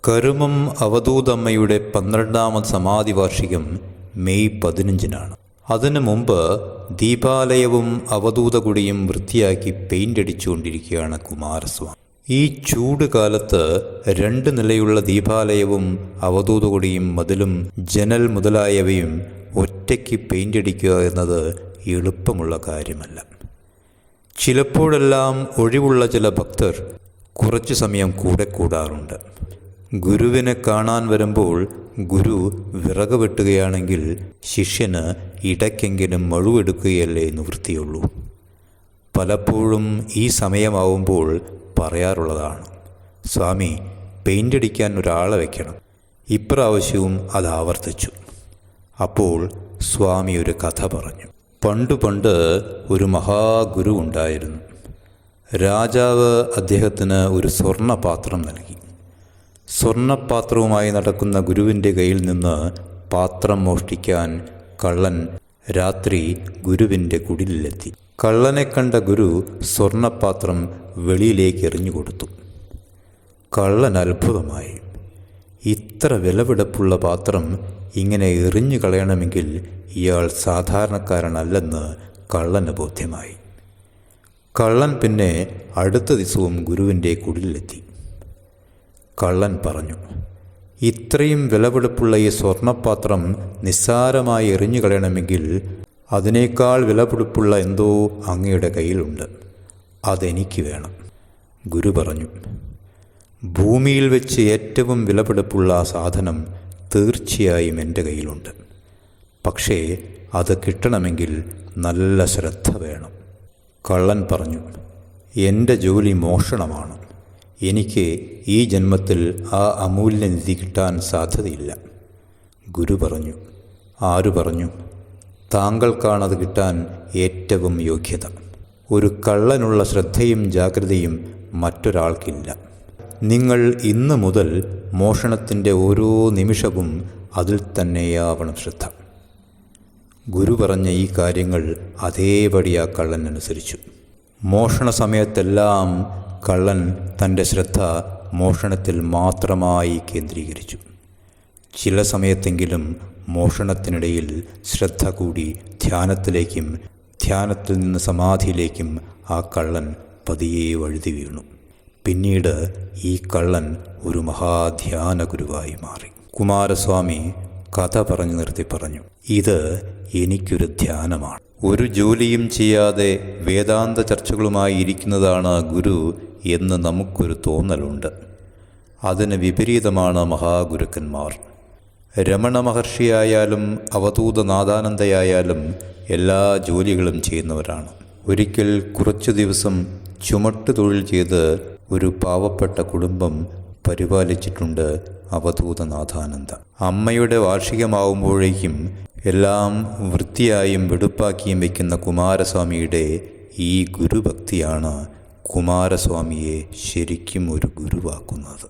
കരുമം അവധൂതമ്മയുടെ 12ാമത് സമാധി വാർഷികം മെയ് 15-നാണ്. അതിനു മുമ്പ് ദീപാലയവും അവധൂതകുടിയും വൃത്തിയാക്കി പെയിൻ്റ് അടിച്ചുകൊണ്ടിരിക്കുകയാണ് കുമാരസ്വാമി. ഈ ചൂട് കാലത്ത് 2 നിലയുള്ള ദീപാലയവും അവധൂതകുടിയും മതിലും ജനൽ മുതലായവയും ഒറ്റയ്ക്ക് പെയിൻ്റ് അടിക്കുക എന്നത് എളുപ്പമുള്ള കാര്യമല്ല. ചിലപ്പോഴെല്ലാം ഒഴിവുള്ള ചില ഭക്തർ കുറച്ചു സമയം കൂടെ കൂടാറുണ്ട്. ഗുരുവിനെ കാണാൻ വരുമ്പോൾ ഗുരു വിറക് വെട്ടുകയാണെങ്കിൽ ശിഷ്യന് ഇടയ്ക്കെങ്കിലും മഴുവെടുക്കുകയല്ലേ നിവൃത്തിയുള്ളൂ. പലപ്പോഴും ഈ സമയമാവുമ്പോൾ പറയാറുള്ളതാണ്, സ്വാമി പെയിൻ്റ് അടിക്കാൻ ഒരാളെ വയ്ക്കണം. ഇപ്രാവശ്യവും അത് ആവർത്തിച്ചു. അപ്പോൾ സ്വാമി ഒരു കഥ പറഞ്ഞു. പണ്ട് ഒരു മഹാഗുരു ഉണ്ടായിരുന്നു. രാജാവ് അദ്ദേഹത്തിന് ഒരു സ്വർണ്ണപാത്രം നൽകി. സ്വർണ്ണപാത്രവുമായി നടക്കുന്ന ഗുരുവിൻ്റെ കയ്യിൽ നിന്ന് പാത്രം മോഷ്ടിക്കാൻ കള്ളൻ രാത്രി ഗുരുവിൻ്റെ കുടിലെത്തി. കള്ളനെ കണ്ട ഗുരു സ്വർണ്ണപാത്രം വെളിയിലേക്ക് എറിഞ്ഞുകൊടുത്തു. കള്ളൻ അത്ഭുതമായി. ഇത്ര വിലപിടിപ്പുള്ള പാത്രം ഇങ്ങനെ എറിഞ്ഞു കളയണമെങ്കിൽ ഇയാൾ സാധാരണക്കാരനല്ലെന്ന് കള്ളന് ബോധ്യമായി. കള്ളൻ പിന്നെ അടുത്ത ദിവസവും ഗുരുവിൻ്റെ കുടിലെത്തി. കള്ളൻ പറഞ്ഞു, ഇത്രയും വിലപിടിപ്പുള്ള ഈ സ്വർണ്ണപാത്രം നിസ്സാരമായി എറിഞ്ഞു കളയണമെങ്കിൽ അതിനേക്കാൾ വിലപിടിപ്പുള്ള എന്തോ അങ്ങയുടെ കയ്യിലുണ്ട്, അതെനിക്ക് വേണം. ഗുരു പറഞ്ഞു, ഭൂമിയിൽ വെച്ച് ഏറ്റവും വിലപിടിപ്പുള്ള ആ സാധനം തീർച്ചയായും എൻ്റെ കയ്യിലുണ്ട്. പക്ഷേ അത് കിട്ടണമെങ്കിൽ നല്ല ശ്രദ്ധ വേണം. കള്ളൻ പറഞ്ഞു, എൻ്റെ ജോലി മോഷണമാണ്. എനിക്ക് ഈ ജന്മത്തിൽ ആ അമൂല്യനിധി കിട്ടാൻ സാധ്യതയില്ല. ഗുരു പറഞ്ഞു, ആരു പറഞ്ഞു? താങ്കൾക്കാണത് കിട്ടാൻ ഏറ്റവും യോഗ്യത. ഒരു കള്ളനുള്ള ശ്രദ്ധയും ജാഗ്രതയും മറ്റൊരാൾക്കില്ല. നിങ്ങൾ ഇന്ന് മുതൽ മോഷണത്തിൻ്റെ ഓരോ നിമിഷവും അതിൽ തന്നെയാവണം ശ്രദ്ധ. ഗുരു പറഞ്ഞ ഈ കാര്യങ്ങൾ അതേപടി ആ കള്ളൻ അനുസരിച്ചു. മോഷണ സമയത്തെല്ലാം കള്ളൻ തൻ്റെ ശ്രദ്ധ മോഷണത്തിൽ മാത്രമായി കേന്ദ്രീകരിച്ചു. ചില സമയത്തെങ്കിലും മോഷണത്തിനിടയിൽ ശ്രദ്ധ കൂടി ധ്യാനത്തിലേക്കും ധ്യാനത്തിൽ നിന്ന് സമാധിയിലേക്കും ആ കള്ളൻ പതിയെ വഴുതി വീണു. പിന്നീട് ഈ കള്ളൻ ഒരു മഹാധ്യാന ഗുരുവായി മാറി. കുമാരസ്വാമി കഥ പറഞ്ഞു നിർത്തി പറഞ്ഞു, ഇത് എനിക്കൊരു ധ്യാനമാണ്. ഒരു ജോലിയും ചെയ്യാതെ വേദാന്ത ചർച്ചകളുമായി ഇരിക്കുന്നതാണ് ഗുരു എന്ന് നമുക്കൊരു തോന്നലുണ്ട്. അതിന് വിപരീതമാണ് മഹാഗുരുക്കന്മാർ. രമണ മഹർഷിയായാലും അവധൂതനാഥാനന്ദയായാലും എല്ലാ ജോലികളും ചെയ്യുന്നവരാണ്. ഒരിക്കൽ കുറച്ചു ദിവസം ചുമട്ട് തൊഴിൽ ചെയ്ത് ഒരു പാവപ്പെട്ട കുടുംബം പരിപാലിച്ചിട്ടുണ്ട് അവധൂതനാഥാനന്ദ. അമ്മയുടെ വാർഷികമാവുമ്പോഴേക്കും എല്ലാം വൃത്തിയായും വെടുപ്പാക്കിയും വയ്ക്കുന്ന കുമാരസ്വാമിയുടെ ഈ ഗുരുഭക്തിയാണ് കുമാരസ്വാമിയെ ശരിക്കും ഒരു ഗുരുവാക്കുന്നത്.